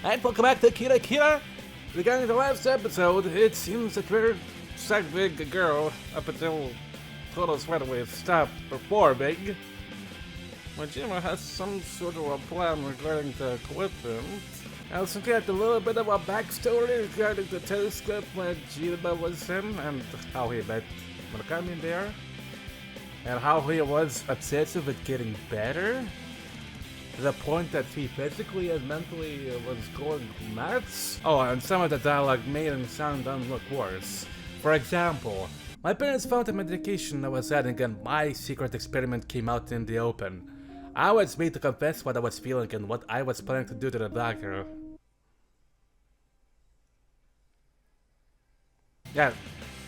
And welcome back to Kira Kira. Regarding the last episode, it seems that we're saving a girl up until Total Sweataway stopped performing. Majima has some sort of a plan regarding the equipment. I also got a little bit of a backstory regarding the telescope when Majima was in and how he met Murakami there. And how he was obsessive with getting better. To the point that he physically and mentally was going nuts. Oh, and some of the dialogue made him sound look worse. For example, my parents found the medication I was adding and my secret experiment came out in the open. I was made to confess what I was feeling and what I was planning to do to the doctor. Yeah,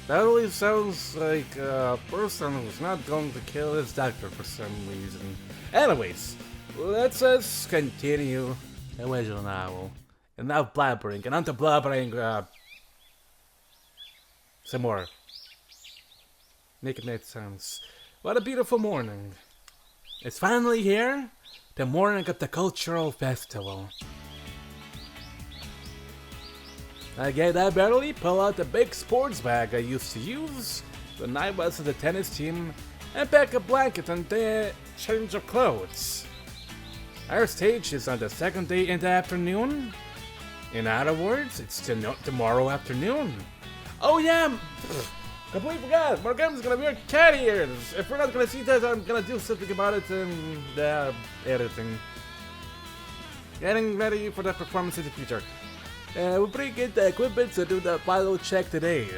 that really sounds like a person who's not going to kill his doctor for some reason. Anyways, let's just continue the original novel. And now blabbering, and onto blabbering, some more. Naked night sounds. What a beautiful morning. It's finally here, the morning of the cultural festival. I get up early, pull out the big sports bag I used to use when I was on the tennis team, and pack a blanket and then change of clothes. Our stage is on the second day in the afternoon. In other words, it's tomorrow afternoon. Oh yeah! Completely forgot! Morgan's gonna wear cat ears! If we're not gonna see that, I'm gonna do something about it in the editing. Getting ready for the performance in the future. We'll bring in the equipment to do the final check today.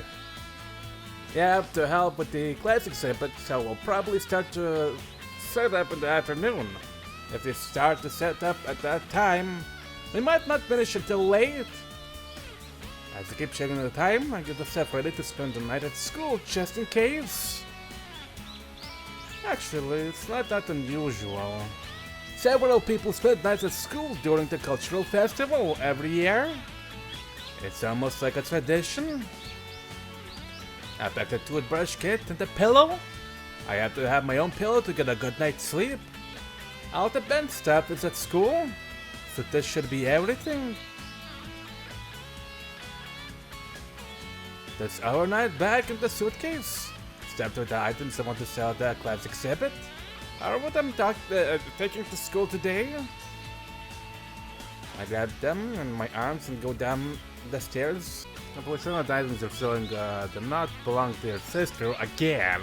Yeah, to help with the class exhibit, so we'll probably start to set up in the afternoon. If we start to set up at that time, we might not finish until late. As I keep checking the time, I get myself ready to spend the night at school just in case. Actually, it's not that unusual. Several people spend nights at school during the cultural festival every year. It's almost like a tradition. I packed a toothbrush kit and a pillow. I have to have my own pillow to get a good night's sleep. All the bench stuff is at school, so this should be everything. That's our night back in the suitcase. Step through the items I want to sell at the class exhibit. Or what I'm taking to school today. I grab them in my arms and go down the stairs. Unfortunately, the items are showing do not belong to your sister again.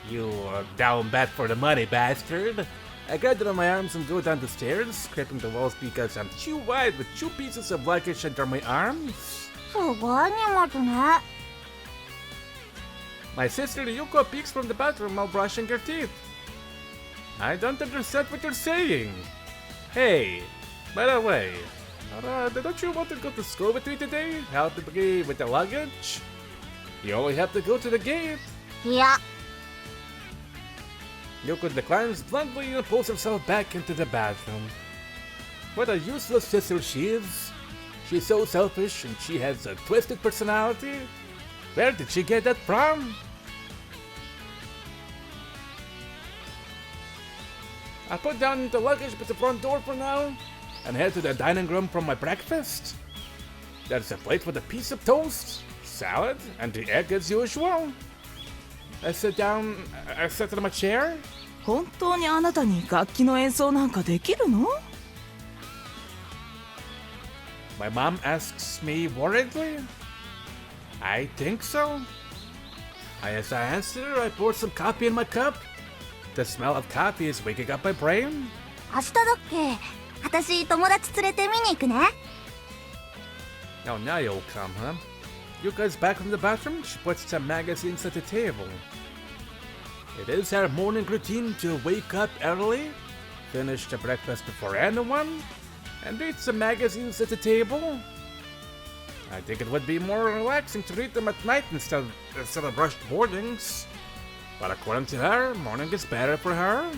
You down bad for the money, bastard. I grab them in my arms and go down the stairs, scraping the walls because I'm too wide with 2 pieces of luggage under my arms. すごい荷物ね。 My sister Yuko peeks from the bathroom while brushing her teeth. I don't understand what you're saying. Hey, by the way, don't you want to go to school with me today? Help me with the luggage? You only have to go to the gate. いや、 Yuko declines bluntly and pulls herself back into the bathroom. What a useless sister she is. She's so selfish and she has a twisted personality. Where did she get that from? I put down the luggage at the front door for now and head to the dining room for my breakfast. There's a plate with a piece of toast, salad, and the egg as usual. I sit in my chair. 本当にあなたに楽器の演奏なんかできるの？ My mom asks me worriedly. I think so. As I answer, I pour some coffee in my cup. The smell of coffee is waking up my brain. 明日だっけ？私友達連れて見に行くね。 Oh, now you'll come, huh? Yuka's back from the bathroom. She puts some magazines at the table. It is our morning routine to wake up early, finish the breakfast before anyone, and read some magazines at the table. I think it would be more relaxing to read them at night instead of rushed mornings. But according to her, morning is better for her.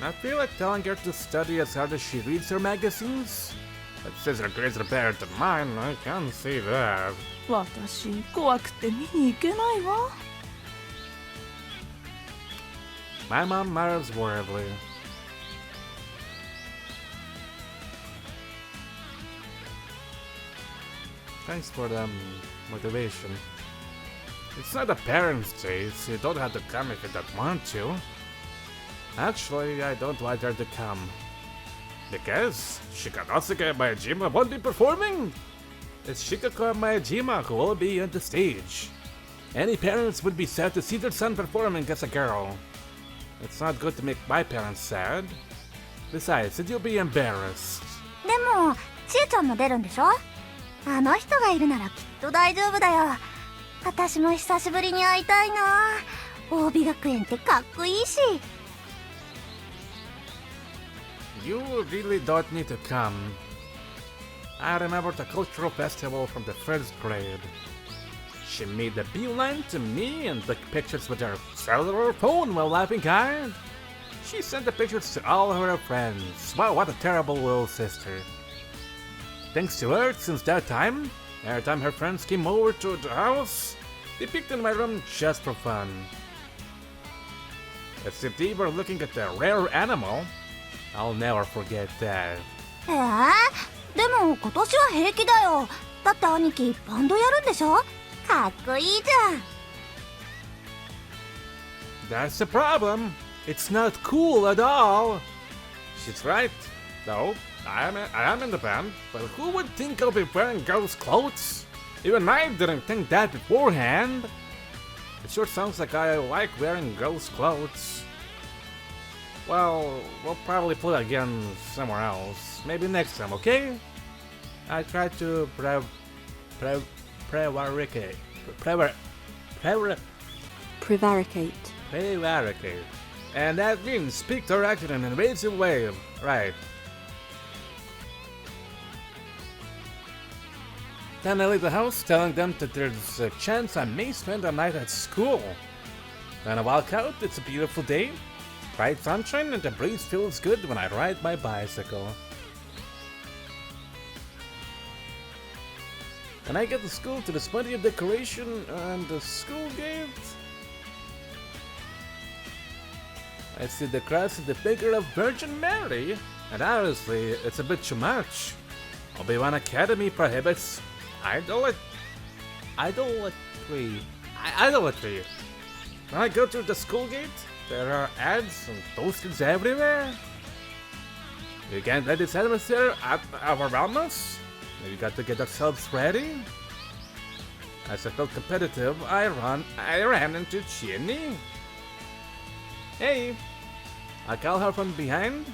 I feel like telling her to study as hard as she reads her magazines. But since her grades are better than mine, I can't say that. 私怖くて見に行けないわ。 My mom mutters worriedly. Thanks for the motivation. It's not a parent's day, so you don't have to come if you don't want to. Actually, I don't want her to come. Because Shikanosuke Maejima won't be performing. It's Shikako Maejima who will be on the stage. Any parents would be sad to see their son performing as a girl. It's not good to make my parents sad. Besides, you'll be embarrassed. でもちえちゃんも出るんでしょ。あの人がいるならきっと大丈夫だよ。私も久しぶりに会いたいな。OB学園ってかっこいいし。You really don't need to come. I remember the cultural festival from the first grade. She made a beeline to me and took pictures with her cellular phone while laughing hard. She sent the pictures to all her friends. Wow, what a terrible little sister. Thanks to her, since that time, every time her friends came over to the house, they peeked in my room just for fun. As if they were looking at a rare animal, I'll never forget that. でも今年は平気だよ。だって兄貴バンドやるんでしょ。かっこいいじゃん。That's the problem. It's not cool at all. She's right, though. I am in the band, but who would think I'll be wearing girls' clothes? Even I didn't think that beforehand. It sure sounds like I like wearing girls' clothes. Well, we'll probably play again somewhere else. Maybe next time, okay? I try to prevaricate. Prevaricate. And that means speak direct in an invasive way. Right. Then I leave the house telling them that there's a chance I may spend a night at school. Then I walk out, it's a beautiful day. Bright sunshine and the breeze feels good when I ride my bicycle. When I get to school, there's plenty of decoration and the school gate. I see the cross of the figure of Virgin Mary, and honestly, it's a bit too much. Obi-Wan Academy prohibits idolatry. When I go through the school gate, there are ads and posters everywhere. We can't let this atmosphere overwhelm us. We got to get ourselves ready. As I felt competitive, I ran into Chieni. Hey, I call her from behind.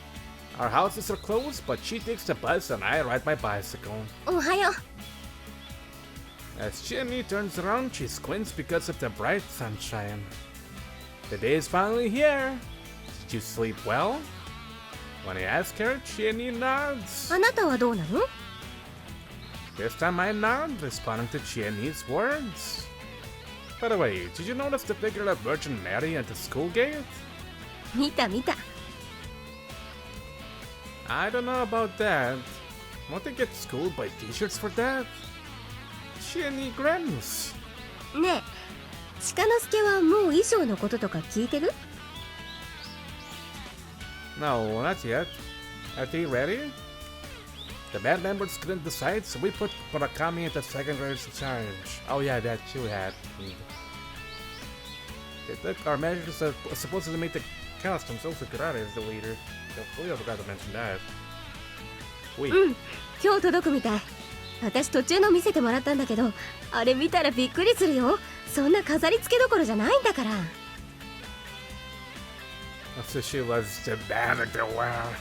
Our houses are close, but she takes the bus and I ride my bicycle. おはよう。 As Chieni turns around, she squints because of the bright sunshine. The day is finally here. Did you sleep well? When I ask her, Chieni nods. あなたはどうなの？ This time I nod, responding to Chieni's words. By the way, did you notice the figure of Virgin Mary at the school gate? 見た。 I don't know about that. Won't they get schooled by t-shirts for that? Chieni grins. ねえ、鹿之助はもう衣装のこととか聞いてる？ No, not yet. Are they ready? The band members couldn't decide, so we put Murakami into second grade in charge. Oh yeah, that you had. They took our measures supposed to make the costumes also Kurare as the leader. We forgot to mention that. 今日届くみたい。私途中の見せてもらったんだけど、あれ見たらびっくりするよ。そんな飾り付けどころじゃないんだから。So she was the band at the wow.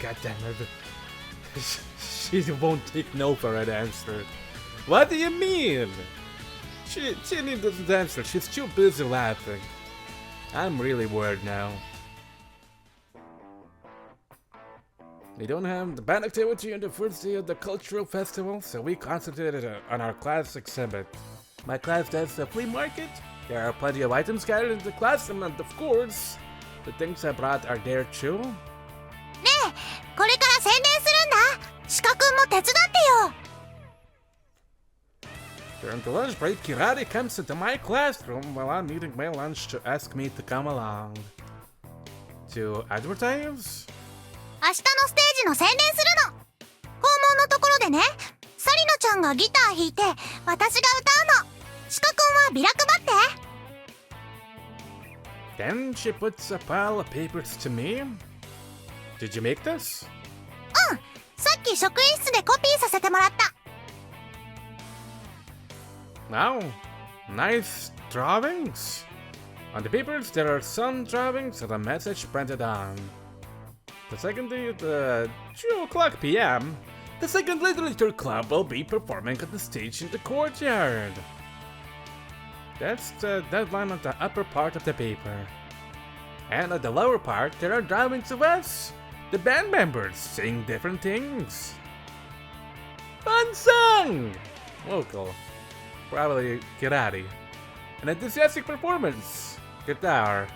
God damn it. She won't take no for an answer. What do you mean? She doesn't answer. She's too busy laughing. I'm really worried now. We don't have the band activity on the first day of the cultural festival, so we concentrated on our class exhibit. My class does the flea market. There are plenty of items scattered in the classroom, and of course, the things I brought are there too. ねえ、これから宣伝するんだ。鹿くんも手伝ってよ。 During the lunch break, Kirari comes into my classroom while I'm eating my lunch to ask me to come along. To advertise? 明日のステージの宣伝するの。校門のところでね、サリナちんがギター弾いて私が歌うの。シカ君はビラ配って。 Then she puts a pile of papers to me. Did you make this? うん、さっき職員室でコピーさせてもらった。 Wow, nice drawings. On the papers, there are some drawings and a message printed on. The second day at 2 o'clock p.m., the second literature club will be performing at the stage in the courtyard. That's the deadline on the upper part of the paper. And at the lower part, there are drawings of us, the band members, saying different things. Fun song! Vocal. Probably Kirari. An enthusiastic performance. Guitar.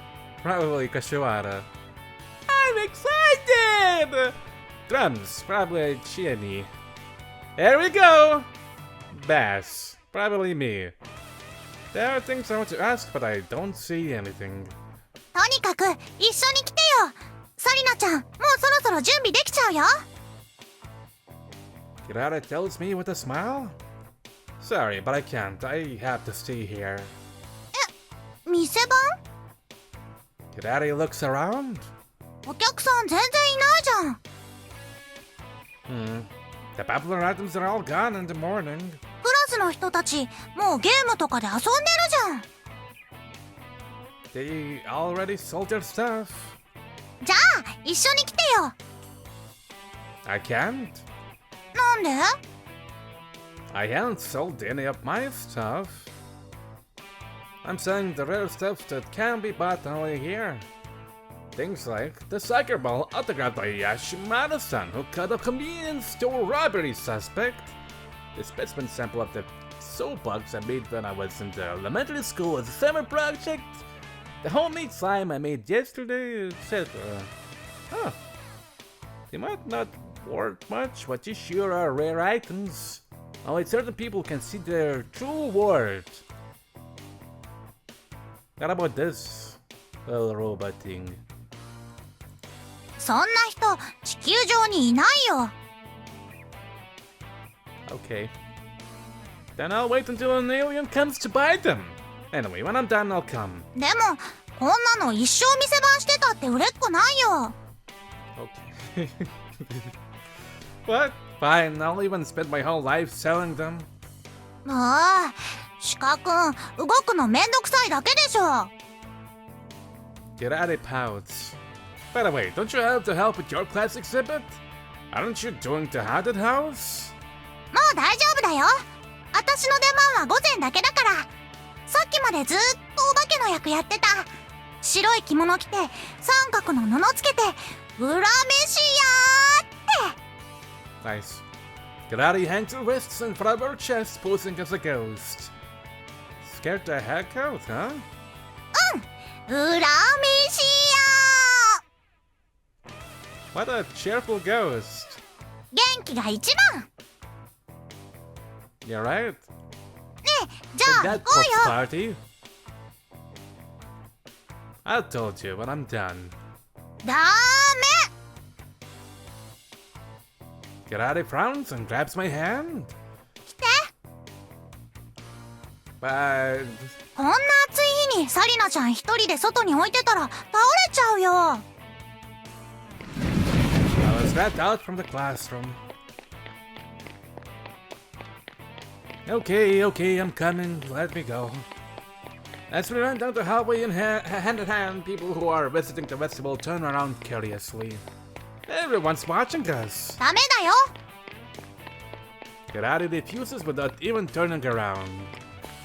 Probably Kashiwara. I'm excited! Drums. Probably Chiani. There we go! Bass. Probably me. There are things I want to ask, but I don't see anything. とにかく一緒に来てよ。サリナちゃん、もうそろそろ準備できちゃうよ。 Kirara tells me with a smile. Sorry, but I can't. I have to stay here. 店番？ Kirari looks around. お客さん全然いないじゃん。 The popular items are all gone in the morning. クラスの人たち、もうゲームとかで遊んでるじゃん。 They already sold their stuff. じゃあ、一緒に来てよ。 I can't. なんで？ I haven't sold any of my stuff. I'm selling the rare stuff that can be bought only here. Things like the soccer ball autographed by Yashimada-san, who caught a convenience store robbery suspect. The specimen sample of the soapbox I made when I was in the elementary school as a summer project. The homemade slime I made yesterday, etc. Huh. They might not worth much, but these sure are rare items. Only certain people can see their true worth. What about this little robot thing? そんな人、地球上にいないよ。 Okay. Then I'll wait until an alien comes to buy them. Anyway, when I'm done, I'll come. でも、こんなの一生店番してたって売れっこないよ。 Okay. What? Fine, I'll even spend my whole life selling them. ああ、シカ君、動くのめんどくさいだけでしょ。 Kirari pouts. By the way, don't you have to help with your class exhibit? Aren't you doing the haunted house? もう大丈夫だよ。私の出番は午前だけだから。さっきまでずーっとお化けの役やってた。白い着物着て、三角の布つけて、裏飯屋ーって。 Nice. Kirari hangs her wrists in front of her chest, posing as a ghost. Scared the heck out, huh? 裏飯屋 What a cheerful ghost. 元気が一番。 You're right. ねえ、じゃあ That 行こ corpse うよ。 party. I told you when I'm done. ダメ。 Kirari frowns and grabs my hand. 来て。 But こんな暑い日にサリナちゃん一人で外に置いてたら倒れちゃうよ。 I was dragged out from the classroom. Okay, I'm coming. Let me go. As we run down the hallway in hand in hand, people who are visiting the festival turn around curiously. Everyone's watching us. ダメだよ。 Kirari refuses without even turning around.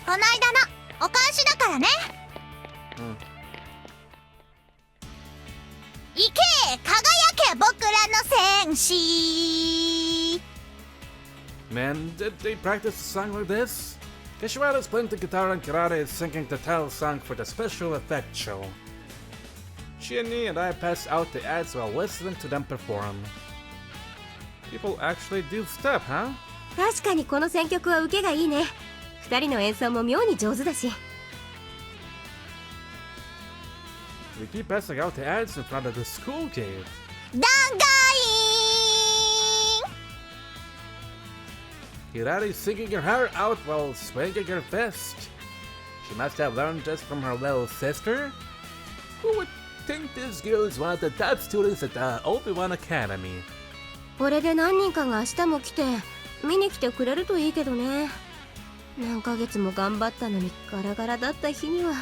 この間のお返しだからね。行け、輝け、僕らの戦士。 Man, did they practice a song like this? Kashiwara is playing the guitar and Kirari is singing the title song for the special effects show. Shiani and I pass out the ads while listening to them perform. People actually do stuff, huh? 確かにこの選曲は受けがいいね。二人の演奏も妙に上手だし。 We keep passing out the ads in front of the school gate. 弾 Kirari singing her heart out while swinging her fist. She must have learned just from her little sister. Who would think this girl is one of the top students at the Obi-Wan Academy? これで何人かが明日も来て見に来てくれるといいけどね。何ヶ月も頑張ったのにガラガラだった日には、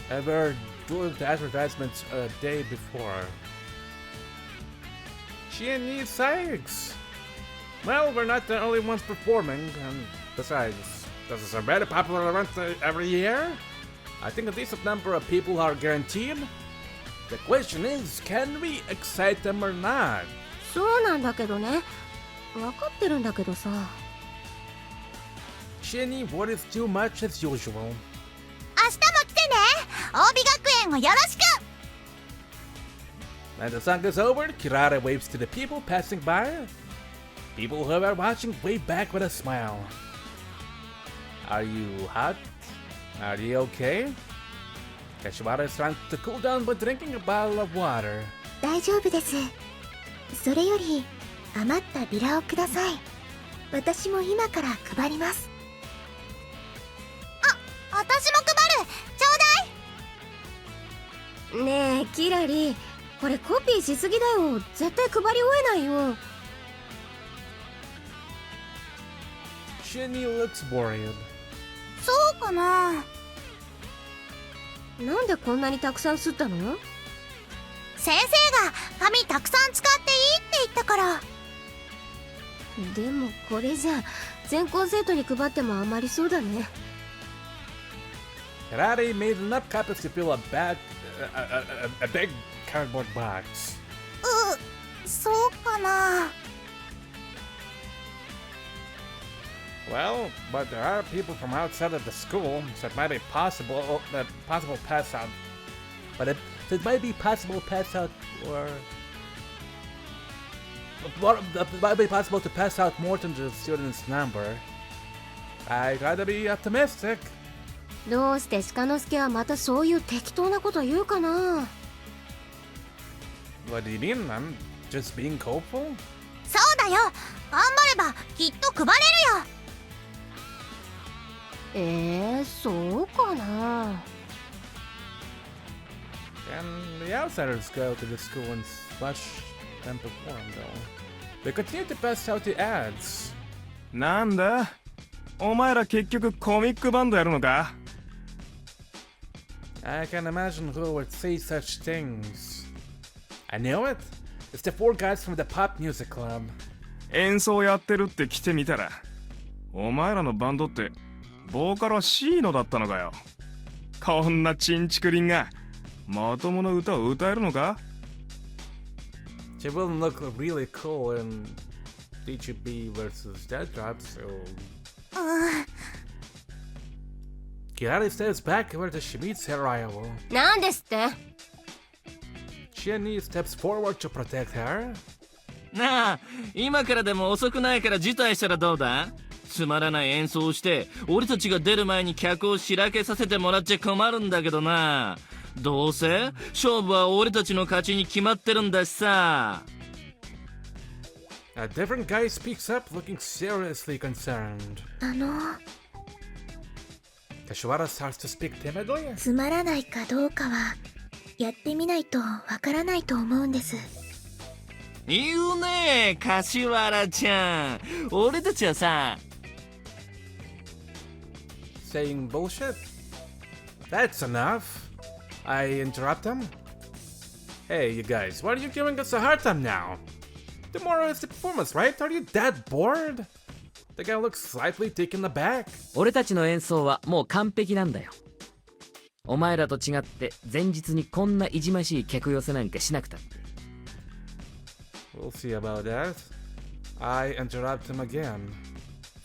Ever doing the advertisements a day before. She needs Sykes. Well, we're not the only ones performing, and besides, this is a very popular event every year. I think a decent number of people are guaranteed. The question is, can we excite them or not? そうなんだけどね。分かってるんだけどさ。Shinny, what is too much as usual? 明日も来てね。OB 学園をよろしく。When the song is over, Kirara waves to the people passing by. People who are watching wave back with a smile. Are you hot? Are you okay? Kashiwara is trying to cool down by drinking a bottle of water. 大丈夫です。それより余ったビラをください。私も今から配ります。私も配る。ちょうだい。ねえキラリ、これコピーしすぎだよ。絶対配り終えないよ。Shinny looks worried. そうかな。なんでこんなにたくさん吸ったの？先生が紙たくさん使っていいって言ったから。でもこれじゃ全校生徒に配っても余りそうだね。Karate made enough copies to fill a big cardboard box. そうかな。Well, but there are people from outside of the school, so it might be possible pass out. But it might be possible pass out or it might be possible to pass out more than the students' number. I try to be optimistic. どうして鹿之助はまたそういう適当なこと言うかな。What do you mean? I'm just being hopeful. そうだよ。頑張ればきっと配れるよ。そうかな。And the outsiders go to the school and watch them perform, though. They continue to pass out the ads. なんだお前ら結局コミックバンドやるのか？ I can imagine who would say such things. I know it. It's the four guys from the pop music club. 演奏やってるって来てみたら、お前らのバンドってボーカルはシーノだったのかよ。こんなチンチクリンがまともな歌を歌えるのか？ She will look really cool in DGB versus Dead Drop, so... Kirari steps back where she meets her rival. なんですって？ Shinny steps forward to protect her. なあ、今からでも遅くないから辞退したらどうだ？つまらない演奏をして俺たちが出る前に客をしらけさせてもらっちゃ困るんだけどな。どうせ勝負は俺たちの勝ちに決まってるんだしさ。A different guy speaks up, looking seriously concerned. Kashiwara starts to speak timidly. つまらないかどうかはやってみないとわからないと思うんです。言うねえ、柏原ちゃん。俺たちはさ。Saying bullshit? That's enough. I interrupt him. Hey, you guys, why are you giving us a hard time now? Tomorrow is the performance, right? Are you that bored? The guy looks slightly taken aback. 俺たちの演奏はもう完璧なんだよ。お前らと違って前日にこんないじましい客寄せなんかしなくたって。We'll see about that. I interrupt him again.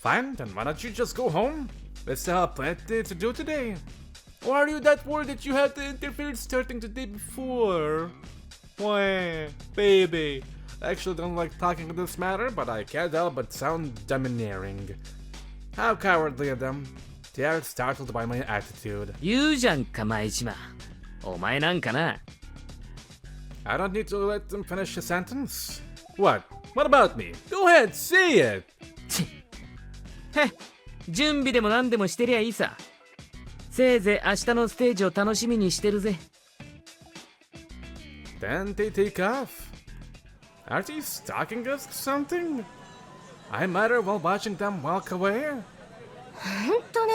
Fine, then why don't you just go home? We still have plenty to do today. Or are you that worried that you had to interfere starting the day before? Why, baby. I actually don't like talking in this matter, but I can't help but sound domineering. How cowardly of them. They are startled by my attitude. 言うじゃんか前島。お前なんかな。I don't need to let them finish a sentence. What? What about me? Go ahead, say it! へ準備でも何でもしてりゃいいさ。せいぜい明日のステージを楽しみにしてるぜ。Then they take off. Are they stalking us or something? I met her while watching them walk away. ほんとね、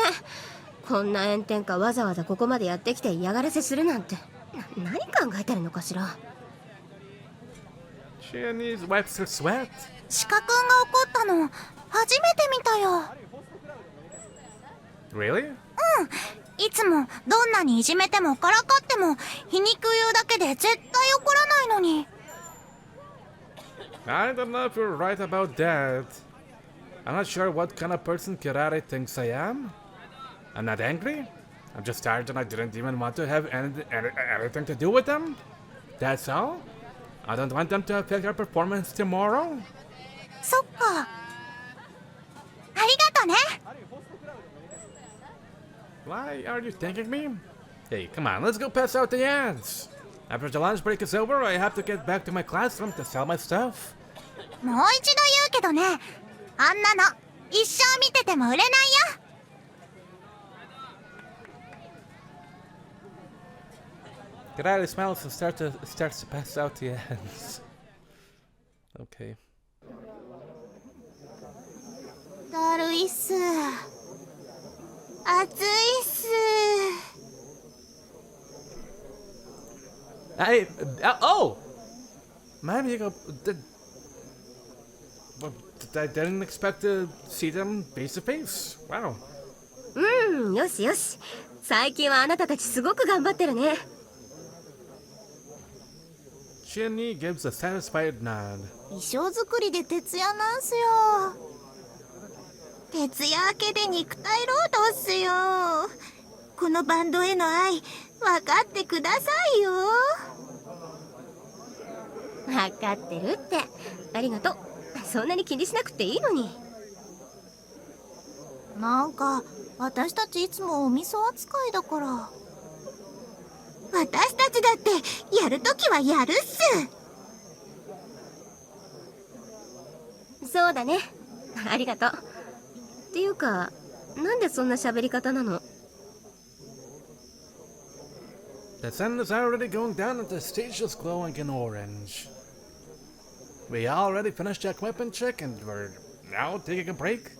こんな炎天下わざわざここまでやってきて嫌がらせするなんて何考えてるのかしら。 Chinese wipes her sweat. シカ君が怒ったの初めて見たよ。 Really? いつもどんなにいじめてもからかっても皮肉言うだけで絶対怒らないのに。 I don't know if you're right about that. I'm not sure what kind of person Kirari thinks I am. I'm not angry. I'm just tired and I didn't even want to have anything to do with them. That's all. I don't want them to affect our performance tomorrow. そっか。ありがとね。 Why are you thanking me? Hey, come on, let's go pass out the ads. After the lunch break is over, I have to get back to my classroom to sell my stuff. もう一度言うけどね、あんなの一生見てても売れないよ。 Kirari smiles and starts to pass out the ads. Okay. だるいっす。暑いっす。 Oh! Man, you go. I didn't expect to see them face to face. Wow. よしよし、最近はあなたたちすごく頑張ってるね。 Chinny gives a satisfied nod. 衣装作りで徹夜なんすよ。徹夜明けで肉体労働っすよ。このバンドへの愛分かってくださいよ。分かってるって。ありがとう。そんなに気にしなくていいのに。なんか私たちいつもお味噌扱いだから。私たちだってやるときはやるっす。そうだね。ありがとう。っていうか、なんでそんな喋り方なの？ The sun is already going down and the stage is glowing in orange. We already finished the equipment check and we're now taking a break.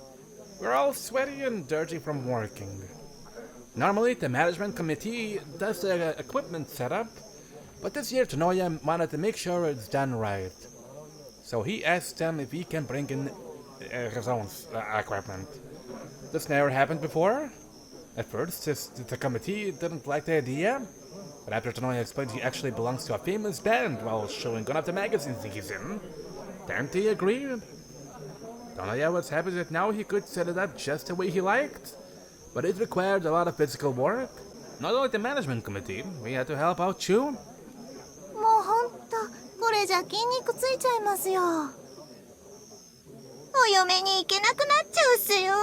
We're all sweaty and dirty from working. Normally, the management committee does the equipment setup, but this year Tanoya wanted to make sure it's done right. So he asked them if he can bring in his own equipment. This never happened before. At first, the committee didn't like the idea, but after Tanoya explained he actually belongs to a famous band while showing one of the magazines he's in, then they agreed. Tanoya was happy that now he could set it up just the way he liked. But it required a lot of physical work. Not only the management committee, we had to help out too. もうほんとこれじゃ筋肉ついちゃいますよ。お嫁に行けなくなっちゃうっすよ。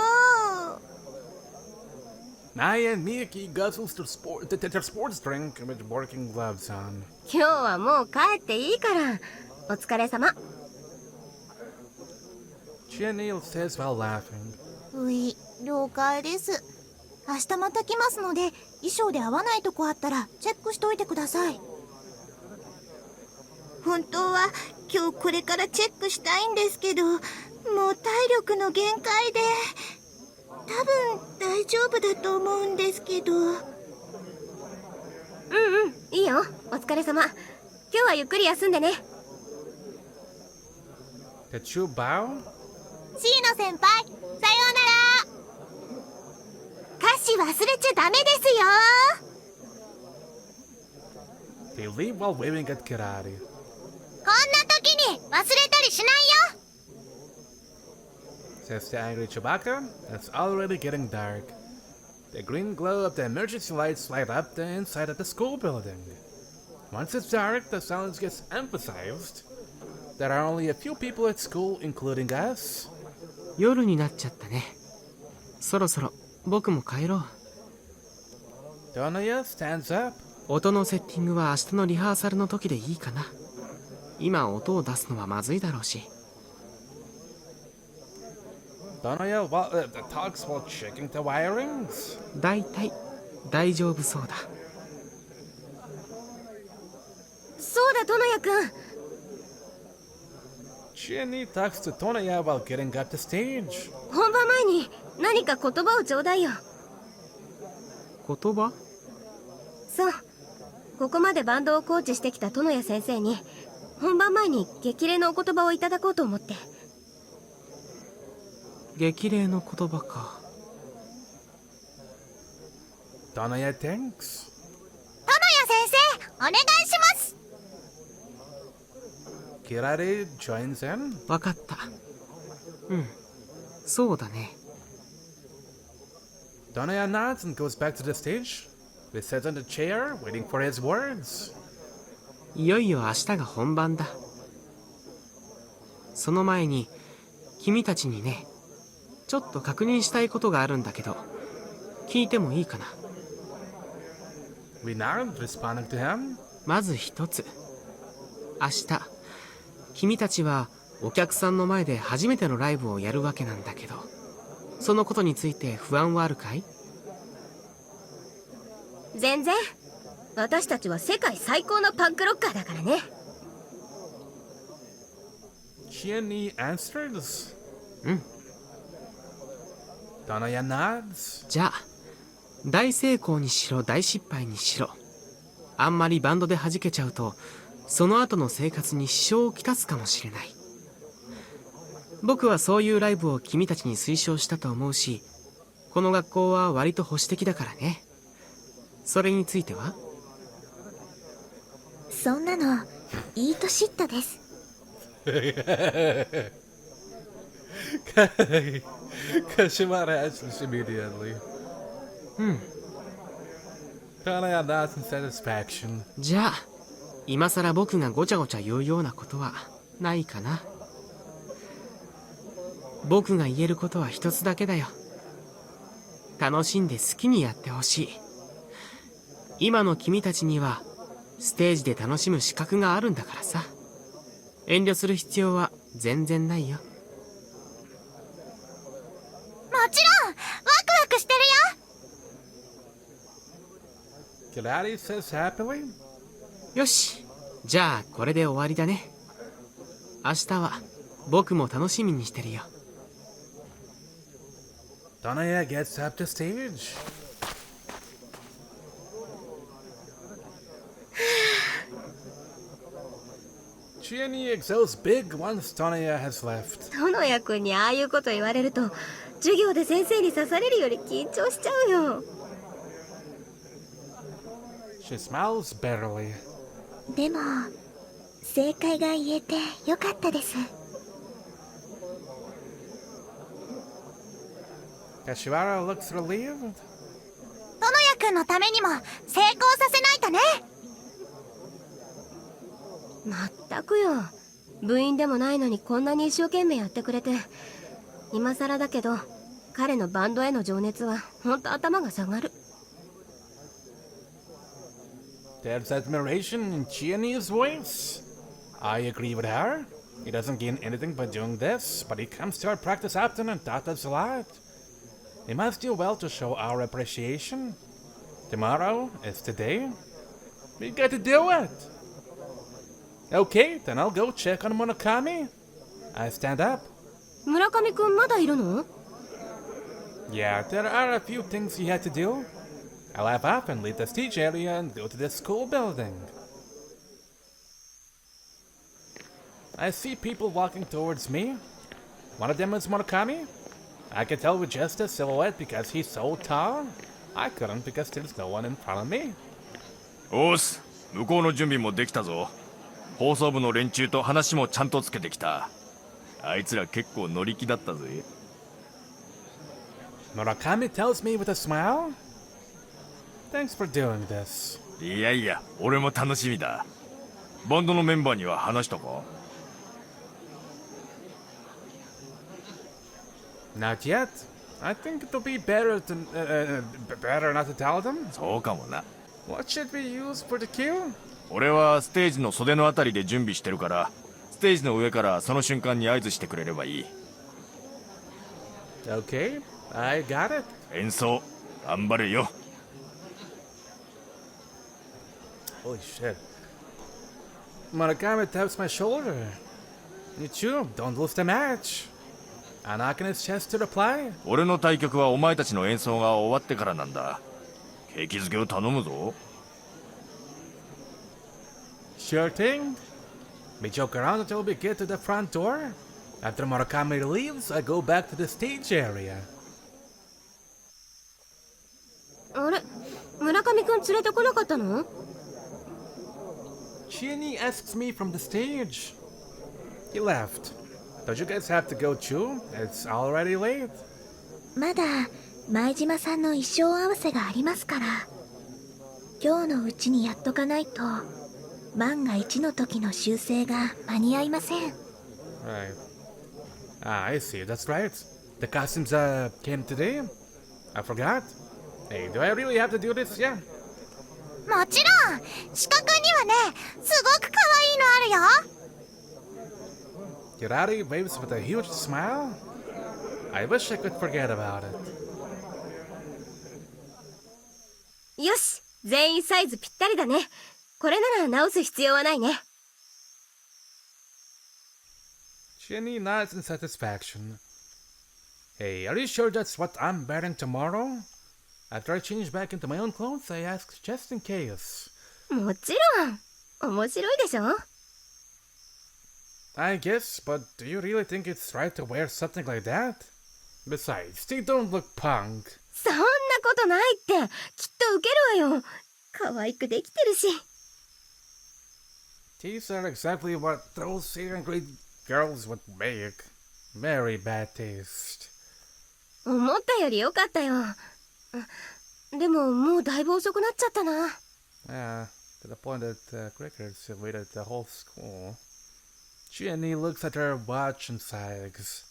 Maya and Miyaki guzzles their sports drink with working gloves on. 今日はもう帰っていいから。お疲れ様。Chinil says while laughing. うい、了解です。明日また来ますので、衣装で合わないとこあったらチェックしといてください。本当は今日これからチェックしたいんですけど、もう体力の限界で、多分大丈夫だと思うんですけど。いいよ。お疲れ様。今日はゆっくり休んでね。 Did you bow? シーノ先輩、さようなら。歌詞忘れちゃダメですよ。 They leave while waving at Kirari. こんな時に忘れたりしないよ。 Says the angry Chewbacca. It's already getting dark. The green glow of the emergency lights light up the inside of the school building. Once it's dark, the silence gets emphasized. There are only a few people at school, including us. 夜になっちゃったね。そろそろ僕も帰ろう。Donaya stands up. 音のセッティングは明日のリハーサルの時でいいかな。今音を出すのはまずいだろうし。 Tonoya talks while checking the wirings. だいたい大丈夫そうだ。そうだ、トノヤくん。 Jenny talks to Tonoya while getting up the stage. 本番前に何か言葉をちょうだいよ。言葉？そう、ここまでバンドをコーチしてきたトノヤ先生に本番前に激励のお言葉をいただこうと思って。激励の言葉か。 Tonoya thanks. トノヤ先生、お願いします。 Kirari joins in. わかった。うん、そうだね。 Tonoya nods and goes back to the stage. They sit on the chair, waiting for his words. いよいよ明日が本番だ。その前に君たちにね、ちょっと確認したいことがあるんだけど、聞いてもいいかな。 We nod, responding to him. まず一つ。明日君たちはお客さんの前で初めてのライブをやるわけなんだけど、そのことについて不安はあるかい？全然。私たちは世界最高のパンクロッカーだからね。 Jenny answers. うん。 Tonoya nods. じゃあ大成功にしろ大失敗にしろ、あんまりバンドで弾けちゃうとその後の生活に支障をきたすかもしれない。僕はそういうライブを君たちに推奨したと思うし、この学校は割と保守的だからね。それについては？そんなのいいと知ったです。 Kashimara answers immediately. うん。 Tonoya nods in satisfaction. じゃあ今さら僕がごちゃごちゃ言うようなことはないかな。僕が言えることは一つだけだよ。楽しんで好きにやってほしい。今の君たちにはステージで楽しむ資格があるんだからさ。遠慮する必要は全然ないよ。もちろんワクワクしてるよ。 Kirari says happily. よし、じゃあこれで終わりだね。明日は僕も楽しみにしてるよ。 Tonoya gets up the stage. Jenny exhales big once Tonoya has left. トノヤくんにああいうこと言われると、授業で先生に刺されるより緊張しちゃうよ。 She smiles bitterly. でも正解が言えてよかったです。 Kashiwara looks relieved. トノヤくんのためにも成功させないとね。まったくよ。部員でもないのにこんなに一生懸命やってくれて、今更だけど彼のバンドへの情熱はほんと頭が下がる。 There's admiration in Jenny's voice. I agree with her. He doesn't gain anything by doing this, but he comes to our practice often and taught us a lot. We must do well to show our appreciation. Tomorrow is the day. We got to do it. Okay, then I'll go check on Murakami. I stand up. 村上くんまだいるの？ Yeah, there are a few things he had to do. I'll have off and leave the stage area and go to the school building. I see people walking towards me. One of them is Murakami. I can tell with just a silhouette because he's so tall. I couldn't because there's no one in front of me. おーす、向こうの準備もできたぞ。放送部の連中と話もちゃんとつけてきた。あいつら結構乗り気だったぜ。 Murakami tells me with a smile. Thanks for doing this. いやいや、俺も楽しみだ。バンドのメンバーには話したか？ Not yet. I think it'll be better not to tell them. そうかもな。What should we use for the cue? 俺はステージの袖のあたりで準備してるから、ステージの上からその瞬間に合図してくれればいい。 Okay, I got it. 演奏頑張れよ。 Holy shit. Murakami taps my shoulder. Nichu, don't lose the match. A knock in his chest to reply. 俺の対局はお前たちの演奏が終わってからなんだ。景気づけを頼むぞ。 Sure thing. We joke around until we get to the front door. After Murakami leaves, I go back to the stage area. あれ、村上くん連れてこなかったの？ Chini asks me from the stage. He left. Don't you guys have to go too? It's already late. まだ前島さんの衣装合わせがありますから、今日のうちにやっとかないと万が一の時の修正が間に合いません。 Right. Ah, I see. That's right. The costumes came today. I forgot. Hey, do I really have to do this? Yeah. もちろん四角にはね、すごく可愛いのあるよ。 Kirari waves with a huge smile. I wish I could forget about it. よし、全員サイズぴったりだね。これなら直す必要はないね。 Shinny nods in satisfaction. Hey, are you sure that's what I'm wearing tomorrow? After I change back into my own clothes, I ask just in case. もちろん。面白いでしょ？ I guess, but do you really think it's right to wear something like that? Besides, they don't look punk. そんなことないって。きっとウケるわよ。可愛くできてるし。 These are exactly what those second grade girls would make. Very bad taste. 思ったより良かったよ。でももうだいぶ遅くなっちゃったな。 Yeah, to the point that crickets invaded the whole school. Jenny looks at her watch and sighs.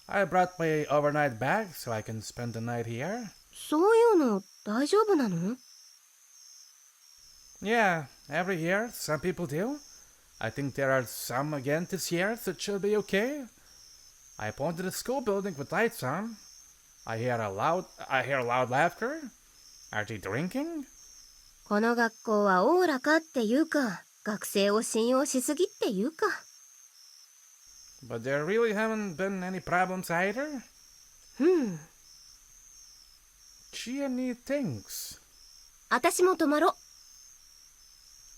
I brought my overnight bag so I can spend the night here. そういうの大丈夫なの？ Yeah, every year some people do. I think there are some again this year, so it should be okay. I point to the school building with lights on. I hear loud laughter. Are they drinking? この学校はおおらかっていうか、学生を信用しすぎっていうか。 But there really haven't been any problems either. Jenny thinks. 私も泊まろ。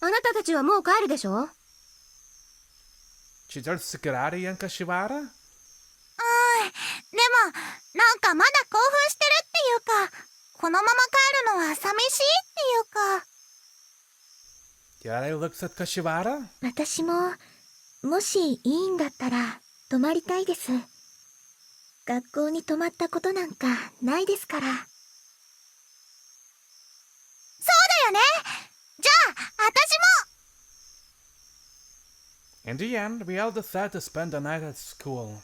あなたたちはもう帰るでしょ？ She turns to Karate and Kashiwara. でもなんかまだ興奮してるっていうか、このまま帰るのは寂しいっていうか。 Karate looks at Kashiwara. 私ももしいいんだったら泊まりたいです。学校に泊まったことなんかないですから。そうだよね。じゃあ私も。 In the end, we all decide to spend the night at school.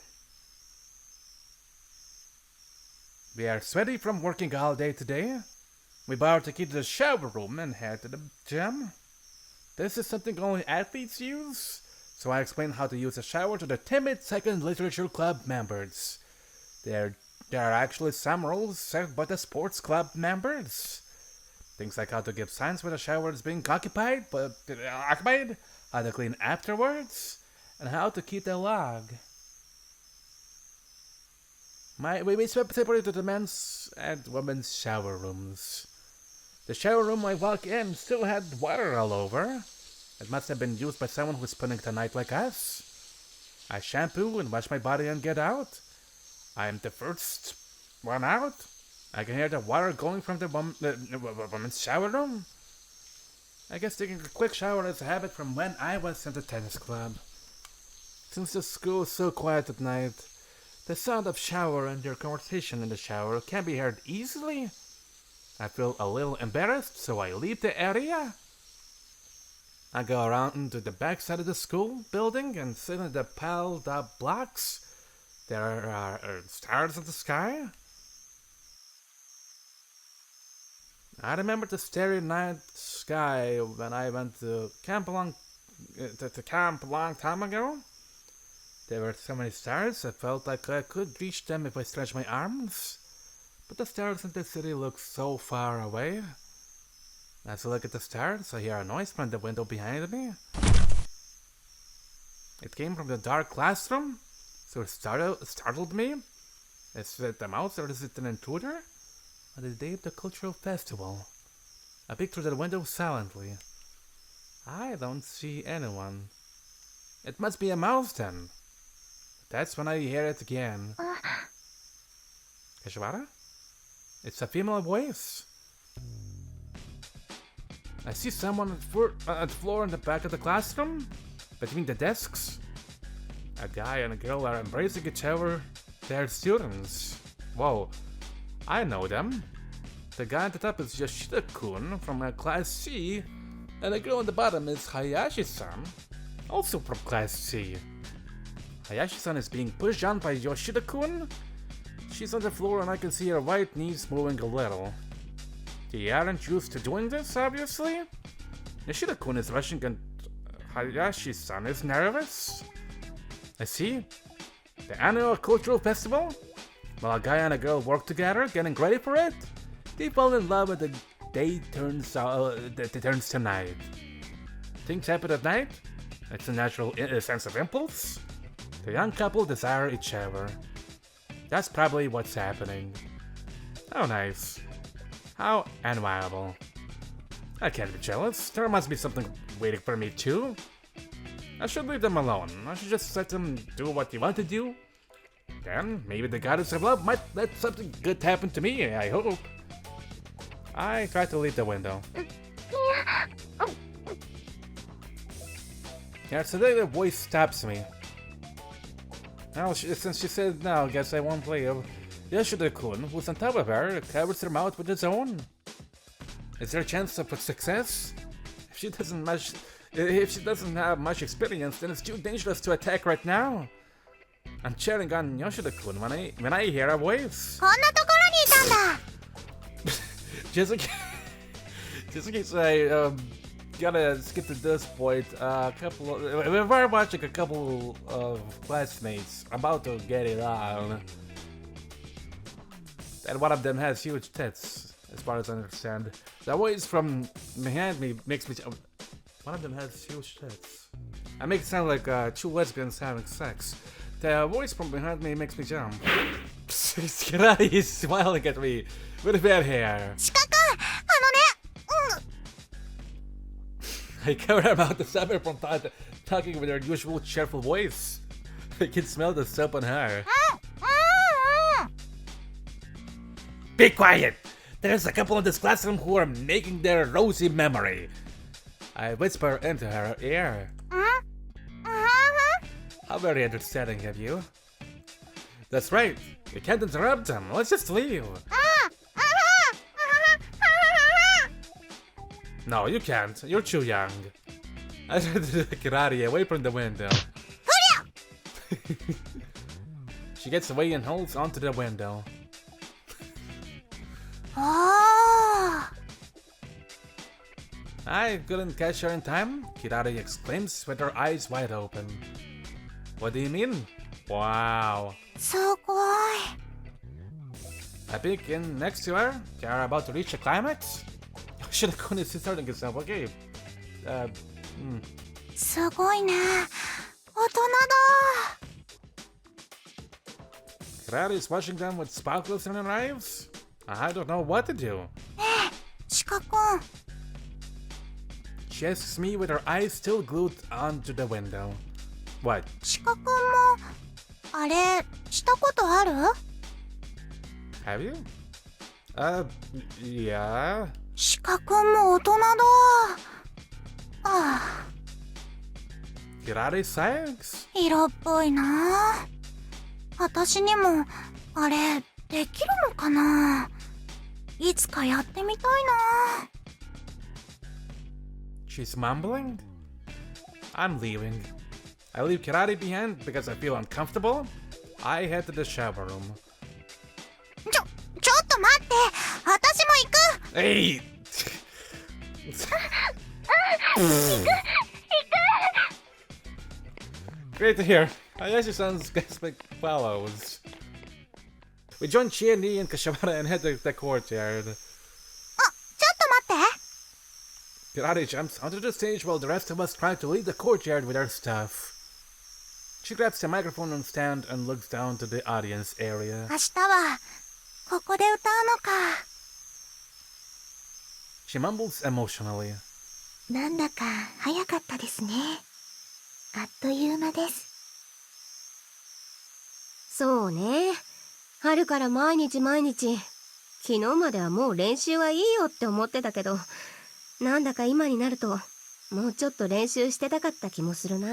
We are sweaty from working all day today. We borrow the key to the shower room and head to the gym. This is something only athletes use, so I explain how to use a shower to the timid Second Literature Club members. There are actually some rules set by the sports club members. Things like how to give signs when a shower is being occupied, how to clean afterwards, and how to keep the log. We separated the men's and women's shower rooms. The shower room I walk in still had water all over. It must have been used by someone who's spending the night like us. I shampoo and wash my body and get out. I'm the first one out. I can hear the water going from the women's shower room. I guess taking a quick shower is a habit from when I was in the tennis club. Since the school is so quiet at night, the sound of shower and your conversation in the shower can be heard easily. I feel a little embarrassed, so I leave the area. I go around into the back side of the school building and sit in the piled up blocks. There are stars in the sky. I remember the starry night sky when I went to camp a long time ago. There were so many stars, I felt like I could reach them if I stretched my arms. But the stars in the city look so far away. As I look at the stars, I hear a noise from the window behind me. It came from the dark classroom, so it startled me. Is it a mouse or is it an intruder? On the day of the cultural festival, I peeked through the window silently. I don't see anyone. It must be a mouse then. That's when I hear it again. Kashwara? It's a female voice. I see someone at the floor in the back of the classroom, between the desks. A guy and a girl are embracing each other. They're students. Whoa, I know them. The guy at the top is Yoshida-kun from Class C, and the girl on the bottom is Hayashi-san, also from Class C. Hayashi-san is being pushed on by Yoshida-kun. She's on the floor and I can see her right knees moving a little. They aren't used to doing this, obviously. Yoshida-kun is rushing and Hayashi-san is nervous. I see. The annual cultural festival? While a guy and a girl work together, getting ready for it, they fall in love and the day turns to night. Things happen at night? It's a natural sense of impulse. The young couple desire each other. That's probably what's happening. How nice. How admirable. I can't be jealous. There must be something waiting for me too. I should leave them alone. I should just let them do what they want to do. Then maybe the goddess of love might let something good happen to me, I hope. I try to leave the window. Yeah, today the voice stops me. Now, since she said no, I guess I won't play. Yoshida-kun, who's on top of her, covers her mouth with his own. Is there a chance of success? If she doesn't have much experience, then it's too dangerous to attack right now. I'm cheering on Yoshida-kun when I hear her voice. こんなところにいたんだ。 Just in case I gotta skip to this point, we're watching a couple of classmates about to get it on, and one of them has huge tits, as far as I understand. The voice from behind me makes me. One of them has huge tits. I make it sound like two lesbians having sex. The voice from behind me makes me jump. Kirari is smiling at me with bad hair. シカ君、I cover her mouth to stop her from talking with her usual cheerful voice. I can smell the soap on her. Be quiet! There's a couple in this classroom who are making their rosy memory. I whisper into her ear. How very understanding of you. That's right. You can't interrupt them. Let's just leave. No, you can't. You're too young. I try to do karate away from the window. She gets away and holds onto the window. I couldn't catch her in time, Kirari exclaims with her eyes wide open. What do you mean? Wow. すごい。 I peek in next to her. They are about to reach a climax. Yoshida-kun is starting himself. Okay. すごいね。大人だ。 Kirari is watching them with sparkles in her eyes. I don't know what to do. シカ君。 She asks me with her eyes still glued onto the window. What? シカ君もあれしたことある？ Have you? Yeah. シカ君も大人だ。ああ。 Kirari sighs. 色っぽいな。私にもあれできるのかな。いつかやってみたいな。 She's mumbling. I'm leaving. I leave Kirari behind because I feel uncomfortable. I head to the shower room. ちょっと待って。私も行く。Hey! Great to hear. Hayashi sounds like follows. We join Chie-Ni and Kashiwara and head to the courtyard. ちょっと待って。 Karate jumps onto the stage while the rest of us try to leave the courtyard with our stuff. She grabs the microphone on stand and looks down to the audience area. 明日はここで歌うのか。 She mumbles emotionally. なんだか早かったですね。あっという間です。そうね。春から毎日毎日。昨日まではもう練習はいいよって思ってたけど、なんだか今になるともうちょっと練習してたかった気もするな。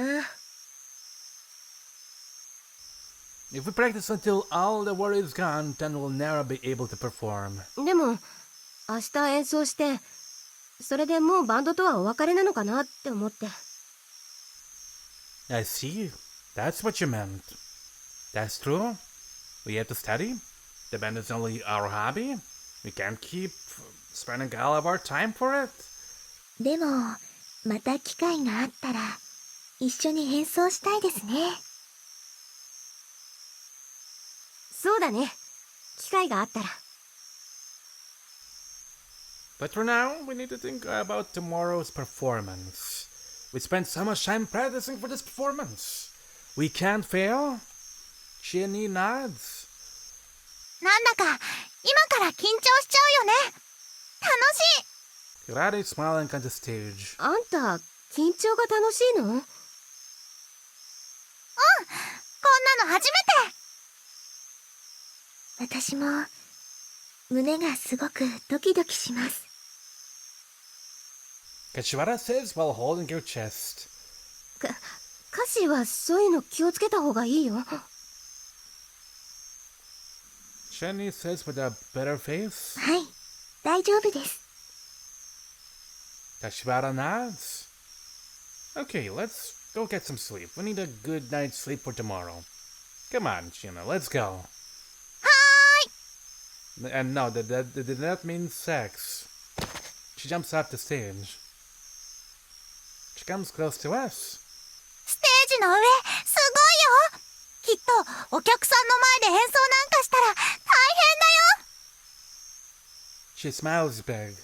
If we practice until all the worry is gone, then we'll never be able to perform. でも明日演奏してそれでもうバンドとはお別れなのかなって思って。 I see. That's what you meant. That's true. We have to study. The band is only our hobby. We can't keep spending all of our time for it. でもまた機会があったら一緒に演奏したいですね。そうだね。機会があったら。 But for now, we need to think about tomorrow's performance. We spent so much time practicing for this performance. We can't fail. Chie-Ni nods. なんだか今から緊張しちゃうよね。楽しい。 Karate smiling on the stage. あんた緊張が楽しいの？こんなの初めて。私も胸がすごくドキドキします。 Kashiwara says while holding her chest. 歌詞はそういうの気をつけた方がいいよ。 Chie-Ni says with a better face. はい、大丈夫です。 Kashiwara nods. Okay, let's go get some sleep. We need a good night's sleep for tomorrow. Come on, Shina, let's go. And no, that did not mean sex. She jumps off the stage. She comes close to us. ステージの上、すごいよ。きっとお客さんの前で演奏なんかしたら大変だよ。 She smiles big.